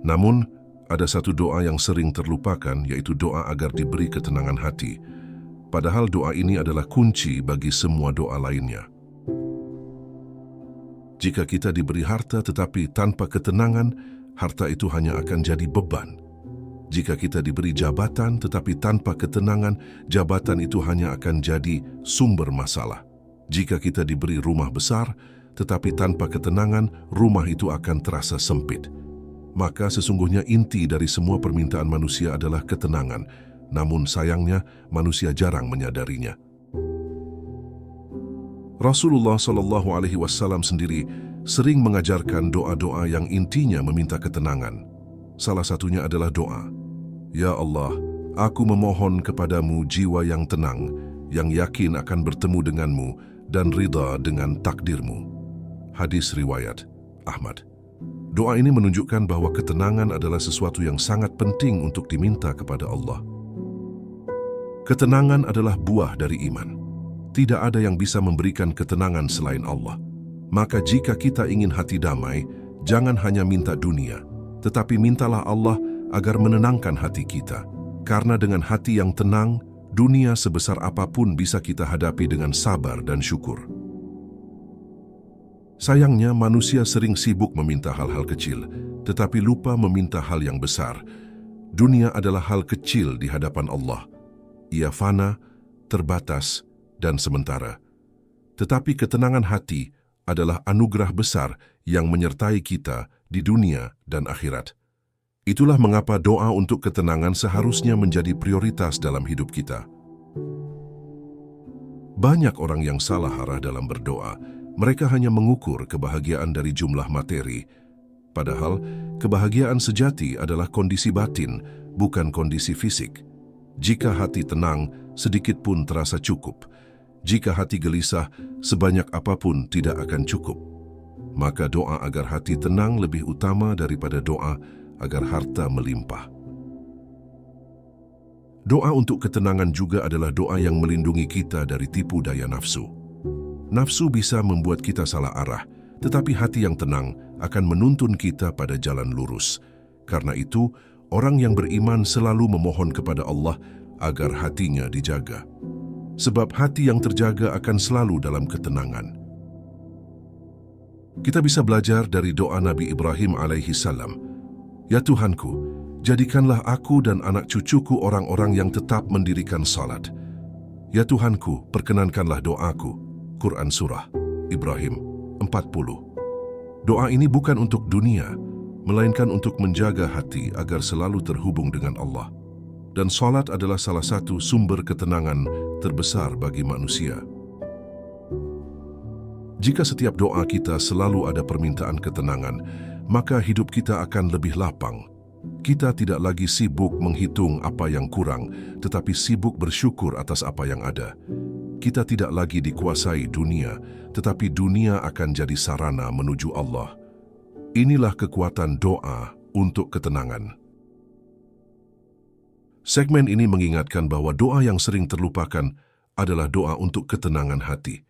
Speaker 1: Namun, ada satu doa yang sering terlupakan, yaitu doa agar diberi ketenangan hati. Padahal doa ini adalah kunci bagi semua doa lainnya. Jika kita diberi harta tetapi tanpa ketenangan, harta itu hanya akan jadi beban. Jika kita diberi jabatan tetapi tanpa ketenangan, jabatan itu hanya akan jadi sumber masalah. Jika kita diberi rumah besar, tetapi tanpa ketenangan, rumah itu akan terasa sempit. Maka sesungguhnya inti dari semua permintaan manusia adalah ketenangan, namun sayangnya manusia jarang menyadarinya. Rasulullah SAW sendiri sering mengajarkan doa-doa yang intinya meminta ketenangan. Salah satunya adalah doa, "Ya Allah, aku memohon kepadamu jiwa yang tenang, yang yakin akan bertemu denganmu dan ridha dengan takdirmu." Hadis riwayat Ahmad. Doa ini menunjukkan bahwa ketenangan adalah sesuatu yang sangat penting untuk diminta kepada Allah. Ketenangan adalah buah dari iman. Tidak ada yang bisa memberikan ketenangan selain Allah. Maka jika kita ingin hati damai, jangan hanya minta dunia, tetapi mintalah Allah agar menenangkan hati kita. Karena dengan hati yang tenang, dunia sebesar apapun bisa kita hadapi dengan sabar dan syukur. Sayangnya, manusia sering sibuk meminta hal-hal kecil, tetapi lupa meminta hal yang besar. Dunia adalah hal kecil di hadapan Allah. Ia fana, terbatas, dan sementara. Tetapi ketenangan hati adalah anugerah besar yang menyertai kita di dunia dan akhirat. Itulah mengapa doa untuk ketenangan seharusnya menjadi prioritas dalam hidup kita. Banyak orang yang salah arah dalam berdoa. Mereka hanya mengukur kebahagiaan dari jumlah materi. Padahal, kebahagiaan sejati adalah kondisi batin, bukan kondisi fisik. Jika hati tenang, sedikit pun terasa cukup. Jika hati gelisah, sebanyak apapun tidak akan cukup. Maka doa agar hati tenang lebih utama daripada doa agar harta melimpah. Doa untuk ketenangan juga adalah doa yang melindungi kita dari tipu daya nafsu. Nafsu bisa membuat kita salah arah, tetapi hati yang tenang akan menuntun kita pada jalan lurus. Karena itu, orang yang beriman selalu memohon kepada Allah agar hatinya dijaga. Sebab hati yang terjaga akan selalu dalam ketenangan. Kita bisa belajar dari doa Nabi Ibrahim alaihi salam. Ya Tuhanku, jadikanlah aku dan anak cucuku orang-orang yang tetap mendirikan salat. Ya Tuhanku, perkenankanlah doaku. Quran Surah Ibrahim 40. Doa ini bukan untuk dunia, melainkan untuk menjaga hati agar selalu terhubung dengan Allah. Dan salat adalah salah satu sumber ketenangan terbesar bagi manusia. Jika setiap doa kita selalu ada permintaan ketenangan, maka hidup kita akan lebih lapang. Kita tidak lagi sibuk menghitung apa yang kurang, tetapi sibuk bersyukur atas apa yang ada. Kita tidak lagi dikuasai dunia, tetapi dunia akan jadi sarana menuju Allah. Inilah kekuatan doa untuk ketenangan. Segmen ini mengingatkan bahwa doa yang sering terlupakan adalah doa untuk ketenangan hati.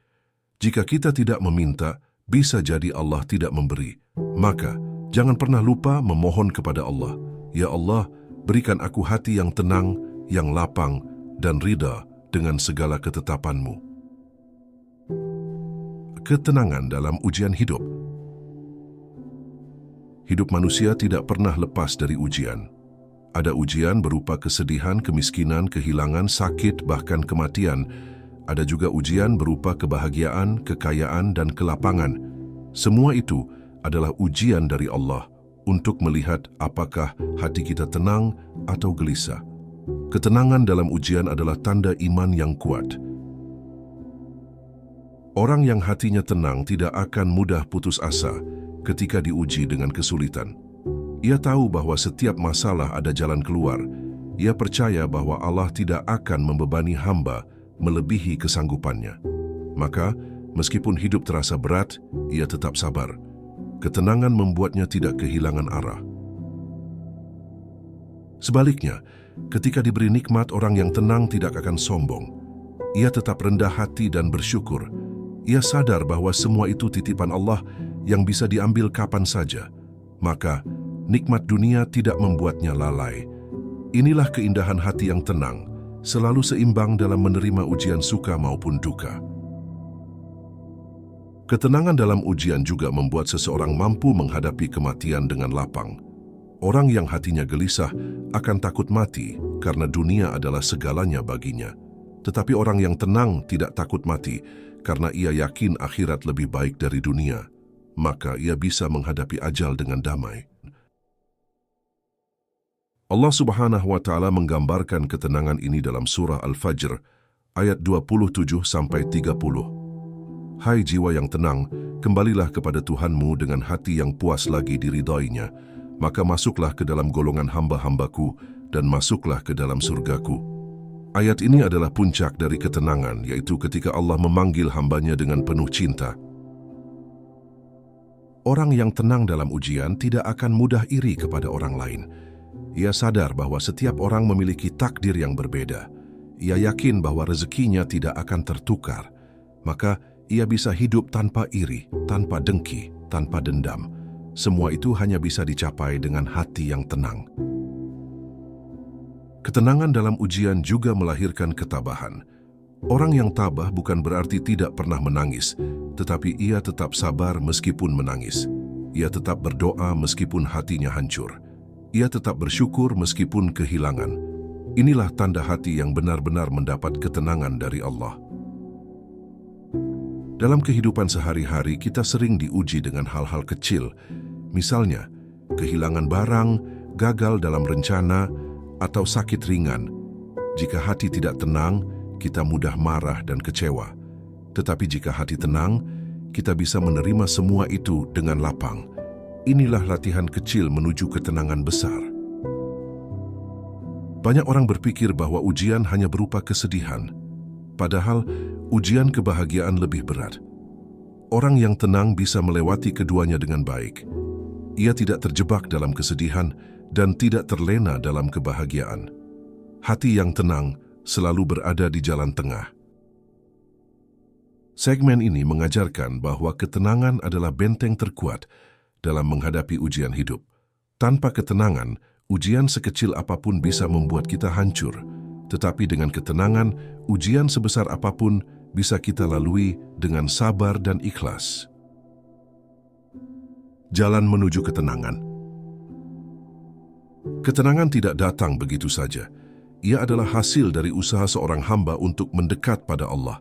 Speaker 1: Jika kita tidak meminta, bisa jadi Allah tidak memberi. Maka, jangan pernah lupa memohon kepada Allah. Ya Allah, berikan aku hati yang tenang, yang lapang, dan ridha dengan segala ketetapan-Mu. Ketenangan dalam ujian hidup. Hidup manusia tidak pernah lepas dari ujian. Ada ujian berupa kesedihan, kemiskinan, kehilangan, sakit, bahkan kematian. Ada juga ujian berupa kebahagiaan, kekayaan, dan kelapangan. Semua itu adalah ujian dari Allah untuk melihat apakah hati kita tenang atau gelisah. Ketenangan dalam ujian adalah tanda iman yang kuat. Orang yang hatinya tenang tidak akan mudah putus asa ketika diuji dengan kesulitan. Ia tahu bahwa setiap masalah ada jalan keluar. Ia percaya bahwa Allah tidak akan membebani hamba melebihi kesanggupannya. Maka, meskipun hidup terasa berat, ia tetap sabar. Ketenangan membuatnya tidak kehilangan arah. Sebaliknya, ketika diberi nikmat, orang yang tenang tidak akan sombong. Ia tetap rendah hati dan bersyukur. Ia sadar bahwa semua itu titipan Allah yang bisa diambil kapan saja. Maka, nikmat dunia tidak membuatnya lalai. Inilah keindahan hati yang tenang, selalu seimbang dalam menerima ujian suka maupun duka. Ketenangan dalam ujian juga membuat seseorang mampu menghadapi kematian dengan lapang. Orang yang hatinya gelisah akan takut mati karena dunia adalah segalanya baginya. Tetapi orang yang tenang tidak takut mati karena ia yakin akhirat lebih baik dari dunia. Maka ia bisa menghadapi ajal dengan damai. Allah Subhanahu wa Ta'ala menggambarkan ketenangan ini dalam surah Al-Fajr ayat 27-30. Hai jiwa yang tenang, kembalilah kepada Tuhanmu dengan hati yang puas lagi diridainya. Maka masuklah ke dalam golongan hamba-hambaku dan masuklah ke dalam surgaku. Ayat ini adalah puncak dari ketenangan, yaitu ketika Allah memanggil hambanya dengan penuh cinta. Orang yang tenang dalam ujian tidak akan mudah iri kepada orang lain. Ia sadar bahwa setiap orang memiliki takdir yang berbeda. Ia yakin bahwa rezekinya tidak akan tertukar. maka ia bisa hidup tanpa iri, tanpa dengki, tanpa dendam. Semua itu hanya bisa dicapai dengan hati yang tenang. Ketenangan dalam ujian juga melahirkan ketabahan. Orang yang tabah bukan berarti tidak pernah menangis, tetapi ia tetap sabar meskipun menangis. Ia tetap berdoa meskipun hatinya hancur. Ia tetap bersyukur meskipun kehilangan. Inilah tanda hati yang benar-benar mendapat ketenangan dari Allah. Dalam kehidupan sehari-hari, kita sering diuji dengan hal-hal kecil. Misalnya, kehilangan barang, gagal dalam rencana, atau sakit ringan. Jika hati tidak tenang, kita mudah marah dan kecewa. Tetapi jika hati tenang, kita bisa menerima semua itu dengan lapang. Inilah latihan kecil menuju ketenangan besar. Banyak orang berpikir bahwa ujian hanya berupa kesedihan. Padahal, ujian kebahagiaan lebih berat. Orang yang tenang bisa melewati keduanya dengan baik. Ia tidak terjebak dalam kesedihan dan tidak terlena dalam kebahagiaan. Hati yang tenang selalu berada di jalan tengah. Segmen ini mengajarkan bahwa ketenangan adalah benteng terkuat dalam menghadapi ujian hidup. Tanpa ketenangan, ujian sekecil apapun bisa membuat kita hancur. Tetapi dengan ketenangan, ujian sebesar apapun bisa kita lalui dengan sabar dan ikhlas. Jalan menuju ketenangan. Ketenangan tidak datang begitu saja. Ia adalah hasil dari usaha seorang hamba untuk mendekat pada Allah.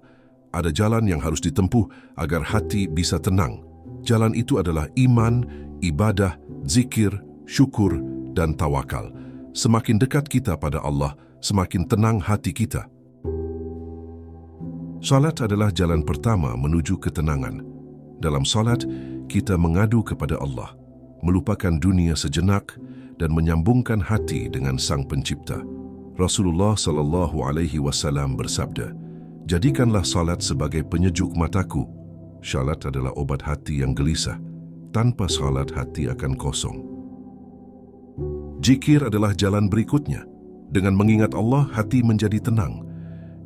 Speaker 1: Ada jalan yang harus ditempuh agar hati bisa tenang. Jalan itu adalah iman, ibadah, zikir, syukur, dan tawakal. Semakin dekat kita pada Allah, semakin tenang hati kita. Salat adalah jalan pertama menuju ketenangan. Dalam salat, kita mengadu kepada Allah, melupakan dunia sejenak, dan menyambungkan hati dengan Sang Pencipta. Rasulullah SAW bersabda, "Jadikanlah salat sebagai penyejuk mataku." Salat adalah obat hati yang gelisah. Tanpa salat, hati akan kosong. Zikir adalah jalan berikutnya. Dengan mengingat Allah, hati menjadi tenang.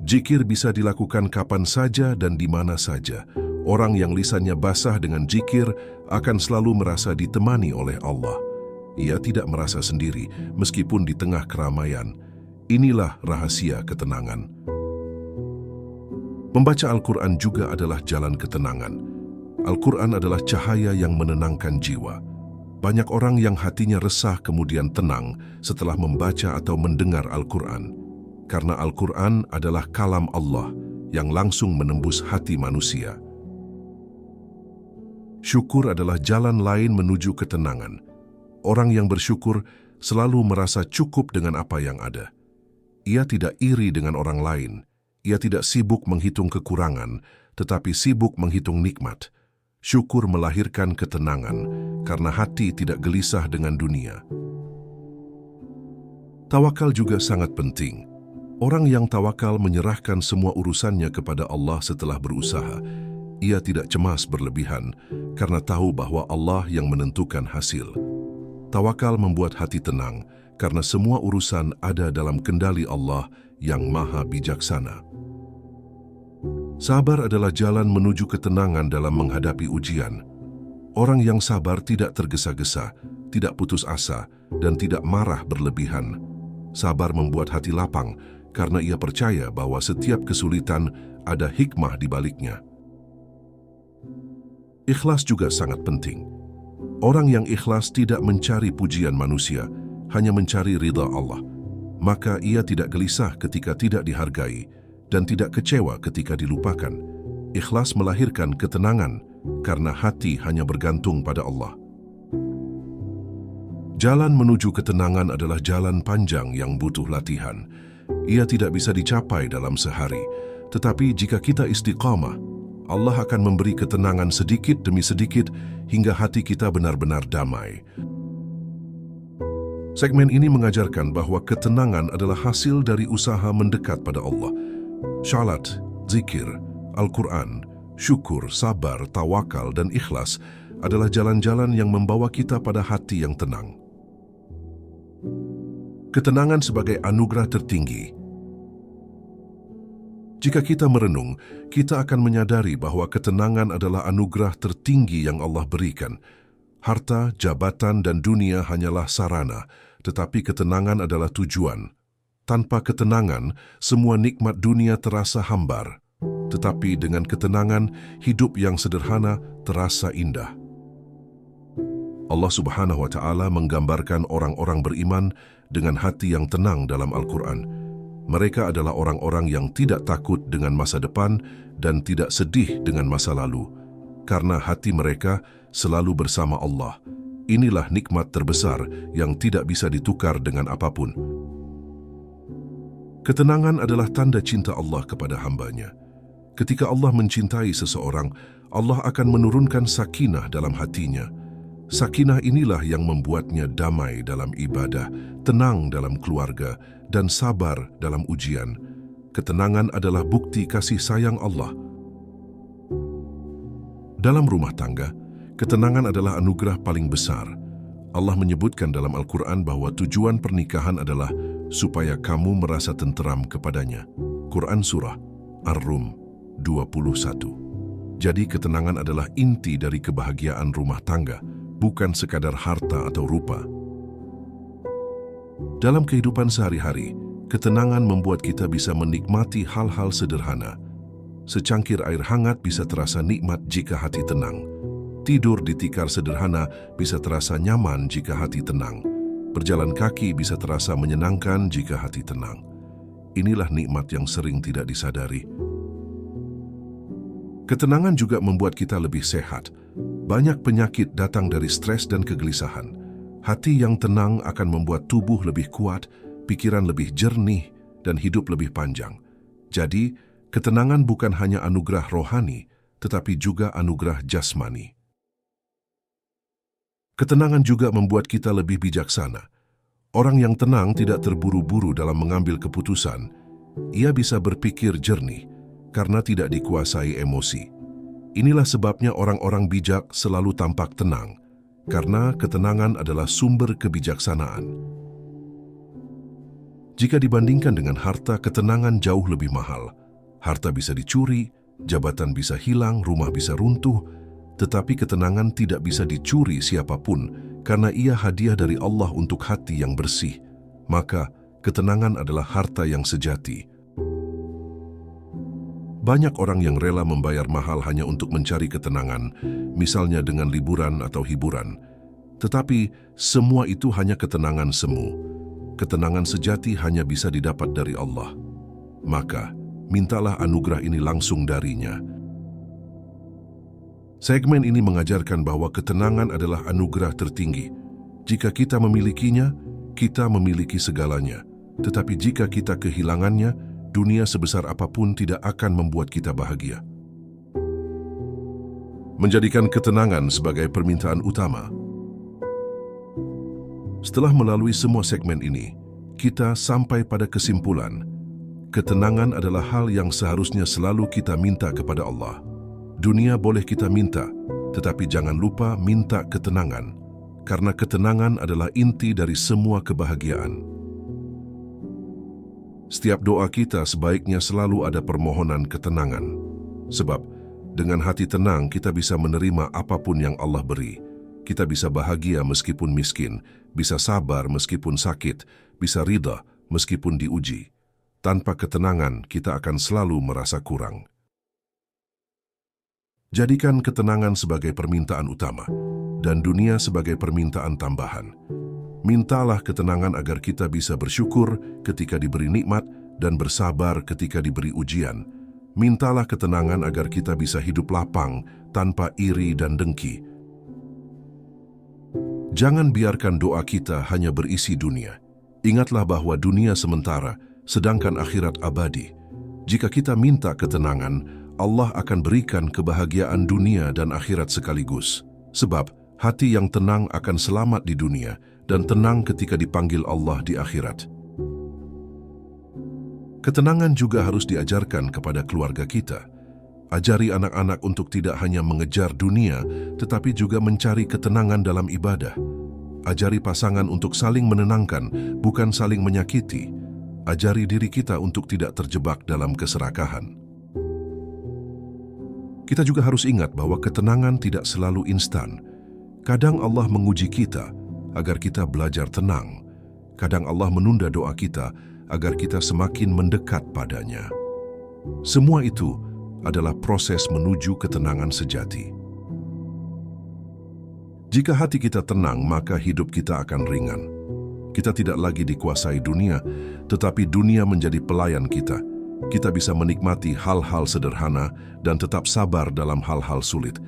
Speaker 1: Zikir bisa dilakukan kapan saja dan di mana saja. Orang yang lisannya basah dengan zikir akan selalu merasa ditemani oleh Allah. Ia tidak merasa sendiri meskipun di tengah keramaian. Inilah rahasia ketenangan. Membaca Al-Quran juga adalah jalan ketenangan. Al-Quran adalah cahaya yang menenangkan jiwa. Banyak orang yang hatinya resah kemudian tenang setelah membaca atau mendengar Al-Quran. Karena Al-Quran adalah kalam Allah yang langsung menembus hati manusia. Syukur adalah jalan lain menuju ketenangan. Orang yang bersyukur selalu merasa cukup dengan apa yang ada. Ia tidak iri dengan orang lain. Ia tidak sibuk menghitung kekurangan, tetapi sibuk menghitung nikmat. Syukur melahirkan ketenangan karena hati tidak gelisah dengan dunia. Tawakal juga sangat penting. Orang yang tawakal menyerahkan semua urusannya kepada Allah setelah berusaha. Ia tidak cemas berlebihan karena tahu bahwa Allah yang menentukan hasil. Tawakal membuat hati tenang karena semua urusan ada dalam kendali Allah yang maha bijaksana. Sabar adalah jalan menuju ketenangan dalam menghadapi ujian. Orang yang sabar tidak tergesa-gesa, tidak putus asa, dan tidak marah berlebihan. Sabar membuat hati lapang karena ia percaya bahwa setiap kesulitan ada hikmah di baliknya. Ikhlas juga sangat penting. Orang yang ikhlas tidak mencari pujian manusia, hanya mencari ridha Allah. Maka ia tidak gelisah ketika tidak dihargai dan tidak kecewa ketika dilupakan. Ikhlas melahirkan ketenangan karena hati hanya bergantung pada Allah. Jalan menuju ketenangan adalah jalan panjang yang butuh latihan. Ia tidak bisa dicapai dalam sehari, tetapi jika kita istiqamah, Allah akan memberi ketenangan sedikit demi sedikit hingga hati kita benar-benar damai. Segmen ini mengajarkan bahwa ketenangan adalah hasil dari usaha mendekat pada Allah. Salat, zikir, Al-Quran, syukur, sabar, tawakal, dan ikhlas adalah jalan-jalan yang membawa kita pada hati yang tenang. Ketenangan sebagai anugerah tertinggi. Jika kita merenung, kita akan menyadari bahwa ketenangan adalah anugerah tertinggi yang Allah berikan. Harta, jabatan, dan dunia hanyalah sarana, tetapi ketenangan adalah tujuan. Tanpa ketenangan, semua nikmat dunia terasa hambar. Tetapi dengan ketenangan, hidup yang sederhana terasa indah. Allah Subhanahu wa Ta'ala menggambarkan orang-orang beriman dengan hati yang tenang dalam Al-Quran. Mereka adalah orang-orang yang tidak takut dengan masa depan dan tidak sedih dengan masa lalu. Karena hati mereka selalu bersama Allah. Inilah nikmat terbesar yang tidak bisa ditukar dengan apapun. Ketenangan adalah tanda cinta Allah kepada hamba-Nya. Ketika Allah mencintai seseorang, Allah akan menurunkan sakinah dalam hatinya. Sakinah inilah yang membuatnya damai dalam ibadah, tenang dalam keluarga, dan sabar dalam ujian. Ketenangan adalah bukti kasih sayang Allah. Dalam rumah tangga, ketenangan adalah anugerah paling besar. Allah menyebutkan dalam Al-Quran bahwa tujuan pernikahan adalah supaya kamu merasa tenteram kepadanya. Quran Surah Ar-Rum 21. Jadi ketenangan adalah inti dari kebahagiaan rumah tangga, bukan sekadar harta atau rupa. Dalam kehidupan sehari-hari, ketenangan membuat kita bisa menikmati hal-hal sederhana. Secangkir air hangat bisa terasa nikmat jika hati tenang. Tidur di tikar sederhana bisa terasa nyaman jika hati tenang. Berjalan kaki bisa terasa menyenangkan jika hati tenang. Inilah nikmat yang sering tidak disadari. Ketenangan juga membuat kita lebih sehat. Banyak penyakit datang dari stres dan kegelisahan. Hati yang tenang akan membuat tubuh lebih kuat, pikiran lebih jernih, dan hidup lebih panjang. Jadi, ketenangan bukan hanya anugerah rohani, tetapi juga anugerah jasmani. Ketenangan juga membuat kita lebih bijaksana. Orang yang tenang tidak terburu-buru dalam mengambil keputusan. Ia bisa berpikir jernih, karena tidak dikuasai emosi. Inilah sebabnya orang-orang bijak selalu tampak tenang, karena ketenangan adalah sumber kebijaksanaan. Jika dibandingkan dengan harta, ketenangan jauh lebih mahal. Harta bisa dicuri, jabatan bisa hilang, rumah bisa runtuh, tetapi ketenangan tidak bisa dicuri siapapun, karena ia hadiah dari Allah untuk hati yang bersih. Maka, ketenangan adalah harta yang sejati. Banyak orang yang rela membayar mahal hanya untuk mencari ketenangan, misalnya dengan liburan atau hiburan. Tetapi, semua itu hanya ketenangan semu. Ketenangan sejati hanya bisa didapat dari Allah. Maka, mintalah anugerah ini langsung darinya. Segmen ini mengajarkan bahwa ketenangan adalah anugerah tertinggi. Jika kita memilikinya, kita memiliki segalanya. Tetapi jika kita kehilangannya, dunia sebesar apapun tidak akan membuat kita bahagia. Menjadikan ketenangan sebagai permintaan utama. Setelah melalui semua segmen ini, kita sampai pada kesimpulan, ketenangan adalah hal yang seharusnya selalu kita minta kepada Allah. Dunia boleh kita minta, tetapi jangan lupa minta ketenangan, karena ketenangan adalah inti dari semua kebahagiaan. Setiap doa kita sebaiknya selalu ada permohonan ketenangan. Sebab, dengan hati tenang kita bisa menerima apapun yang Allah beri. Kita bisa bahagia meskipun miskin, bisa sabar meskipun sakit, bisa ridha meskipun diuji. Tanpa ketenangan, kita akan selalu merasa kurang. Jadikan ketenangan sebagai permintaan utama, dan dunia sebagai permintaan tambahan. Mintalah ketenangan agar kita bisa bersyukur ketika diberi nikmat dan bersabar ketika diberi ujian. Mintalah ketenangan agar kita bisa hidup lapang tanpa iri dan dengki. Jangan biarkan doa kita hanya berisi dunia. Ingatlah bahwa dunia sementara, sedangkan akhirat abadi. Jika kita minta ketenangan, Allah akan berikan kebahagiaan dunia dan akhirat sekaligus. Sebab hati yang tenang akan selamat di dunia dan tenang ketika dipanggil Allah di akhirat. Ketenangan juga harus diajarkan kepada keluarga kita. Ajari anak-anak untuk tidak hanya mengejar dunia, tetapi juga mencari ketenangan dalam ibadah. Ajari pasangan untuk saling menenangkan, bukan saling menyakiti. Ajari diri kita untuk tidak terjebak dalam keserakahan. Kita juga harus ingat bahwa ketenangan tidak selalu instan. Kadang Allah menguji kita agar kita belajar tenang. Kadang Allah menunda doa kita agar kita semakin mendekat padanya. Semua itu adalah proses menuju ketenangan sejati. Jika hati kita tenang, maka hidup kita akan ringan. Kita tidak lagi dikuasai dunia, tetapi dunia menjadi pelayan kita. Kita bisa menikmati hal-hal sederhana dan tetap sabar dalam hal-hal sulit.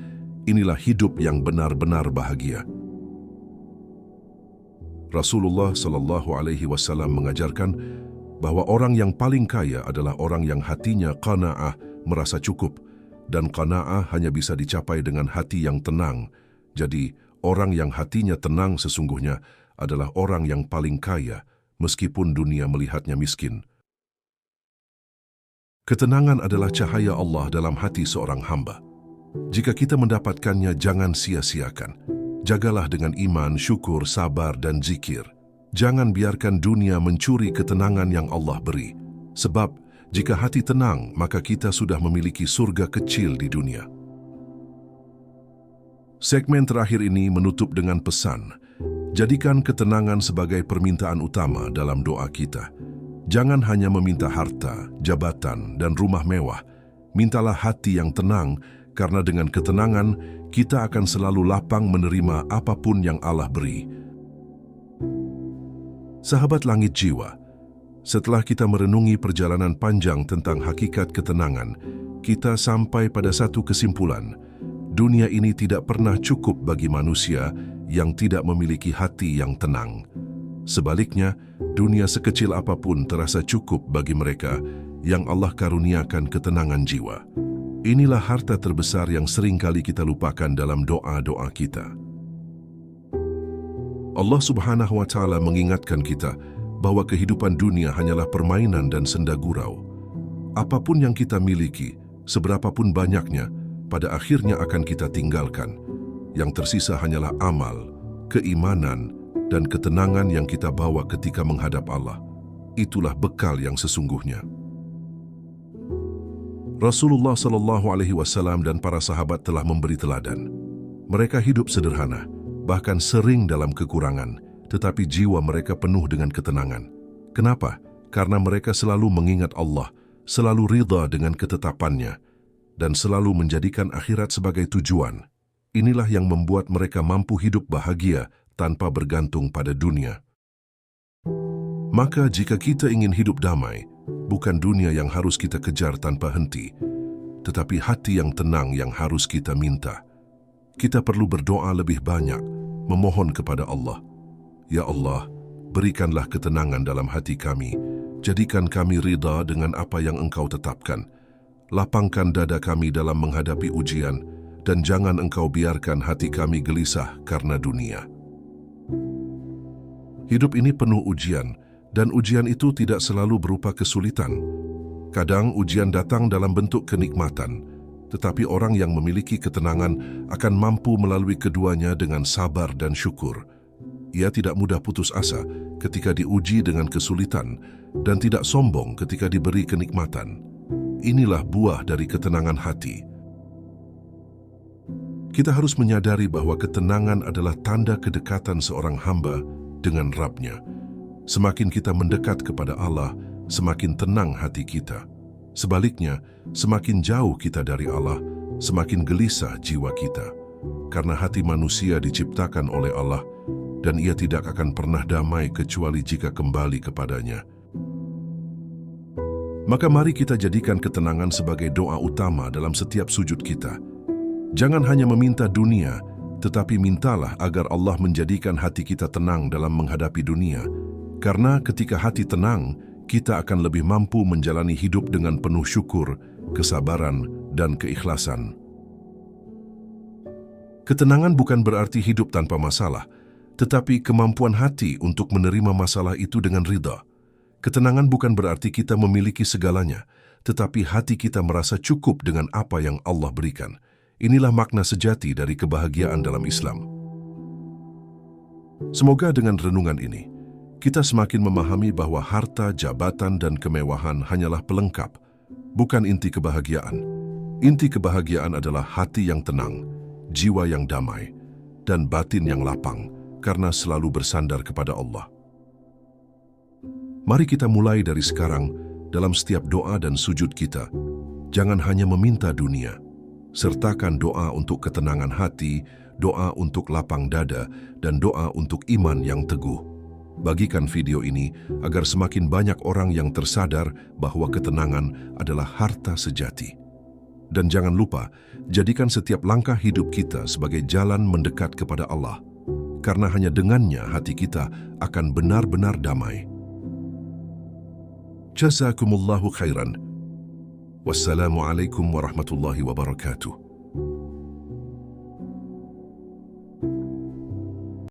Speaker 1: Inilah hidup yang benar-benar bahagia. Rasulullah SAW mengajarkan bahwa orang yang paling kaya adalah orang yang hatinya qanaah, merasa cukup, dan qanaah hanya bisa dicapai dengan hati yang tenang. Jadi, orang yang hatinya tenang sesungguhnya adalah orang yang paling kaya, meskipun dunia melihatnya miskin. Ketenangan adalah cahaya Allah dalam hati seorang hamba. Jika kita mendapatkannya, jangan sia-siakan. Jagalah dengan iman, syukur, sabar, dan zikir. Jangan biarkan dunia mencuri ketenangan yang Allah beri. Sebab, jika hati tenang, maka kita sudah memiliki surga kecil di dunia. Segmen terakhir ini menutup dengan pesan. Jadikan ketenangan sebagai permintaan utama dalam doa kita. Jangan hanya meminta harta, jabatan, dan rumah mewah. Mintalah hati yang tenang, karena dengan ketenangan, kita akan selalu lapang menerima apapun yang Allah beri. Sahabat langit jiwa, setelah kita merenungi perjalanan panjang tentang hakikat ketenangan, kita sampai pada satu kesimpulan. Dunia ini tidak pernah cukup bagi manusia yang tidak memiliki hati yang tenang. Sebaliknya, dunia sekecil apapun terasa cukup bagi mereka yang Allah karuniakan ketenangan jiwa. Inilah harta terbesar yang seringkali kita lupakan dalam doa-doa kita. Allah Subhanahu wa Ta'ala mengingatkan kita bahwa kehidupan dunia hanyalah permainan dan senda gurau. Apapun yang kita miliki, seberapapun banyaknya, pada akhirnya akan kita tinggalkan. Yang tersisa hanyalah amal, keimanan, dan ketenangan yang kita bawa ketika menghadap Allah. Itulah bekal yang sesungguhnya. Rasulullah SAW dan para sahabat telah memberi teladan. Mereka hidup sederhana, bahkan sering dalam kekurangan, tetapi jiwa mereka penuh dengan ketenangan. Kenapa? Karena mereka selalu mengingat Allah, selalu ridha dengan ketetapannya, dan selalu menjadikan akhirat sebagai tujuan. Inilah yang membuat mereka mampu hidup bahagia tanpa bergantung pada dunia. Maka jika kita ingin hidup damai, bukan dunia yang harus kita kejar tanpa henti, tetapi hati yang tenang yang harus kita minta. Kita perlu berdoa lebih banyak, memohon kepada Allah. Ya Allah, berikanlah ketenangan dalam hati kami, jadikan kami ridha dengan apa yang Engkau tetapkan. Lapangkan dada kami dalam menghadapi ujian, dan jangan Engkau biarkan hati kami gelisah karena dunia. Hidup ini penuh ujian, dan ujian itu tidak selalu berupa kesulitan. Kadang ujian datang dalam bentuk kenikmatan, tetapi orang yang memiliki ketenangan akan mampu melalui keduanya dengan sabar dan syukur. Ia tidak mudah putus asa ketika diuji dengan kesulitan, dan tidak sombong ketika diberi kenikmatan. Inilah buah dari ketenangan hati. Kita harus menyadari bahwa ketenangan adalah tanda kedekatan seorang hamba dengan Rabb-Nya. Semakin kita mendekat kepada Allah, semakin tenang hati kita. Sebaliknya, semakin jauh kita dari Allah, semakin gelisah jiwa kita. Karena hati manusia diciptakan oleh Allah, dan ia tidak akan pernah damai kecuali jika kembali kepadanya. Maka mari kita jadikan ketenangan sebagai doa utama dalam setiap sujud kita. Jangan hanya meminta dunia, tetapi mintalah agar Allah menjadikan hati kita tenang dalam menghadapi dunia. Karena ketika hati tenang, kita akan lebih mampu menjalani hidup dengan penuh syukur, kesabaran, dan keikhlasan. Ketenangan bukan berarti hidup tanpa masalah, tetapi kemampuan hati untuk menerima masalah itu dengan ridha. Ketenangan bukan berarti kita memiliki segalanya, tetapi hati kita merasa cukup dengan apa yang Allah berikan. Inilah makna sejati dari kebahagiaan dalam Islam. Semoga dengan renungan ini, kita semakin memahami bahwa harta, jabatan, dan kemewahan hanyalah pelengkap, bukan inti kebahagiaan. Inti kebahagiaan adalah hati yang tenang, jiwa yang damai, dan batin yang lapang karena selalu bersandar kepada Allah. Mari kita mulai dari sekarang dalam setiap doa dan sujud kita. Jangan hanya meminta dunia, sertakan doa untuk ketenangan hati, doa untuk lapang dada, dan doa untuk iman yang teguh. Bagikan video ini agar semakin banyak orang yang tersadar bahwa ketenangan adalah harta sejati. Dan jangan lupa, jadikan setiap langkah hidup kita sebagai jalan mendekat kepada Allah, karena hanya dengannya hati kita akan benar-benar damai. Jazakumullahu khairan. Wassalamualaikum warahmatullahi wabarakatuh.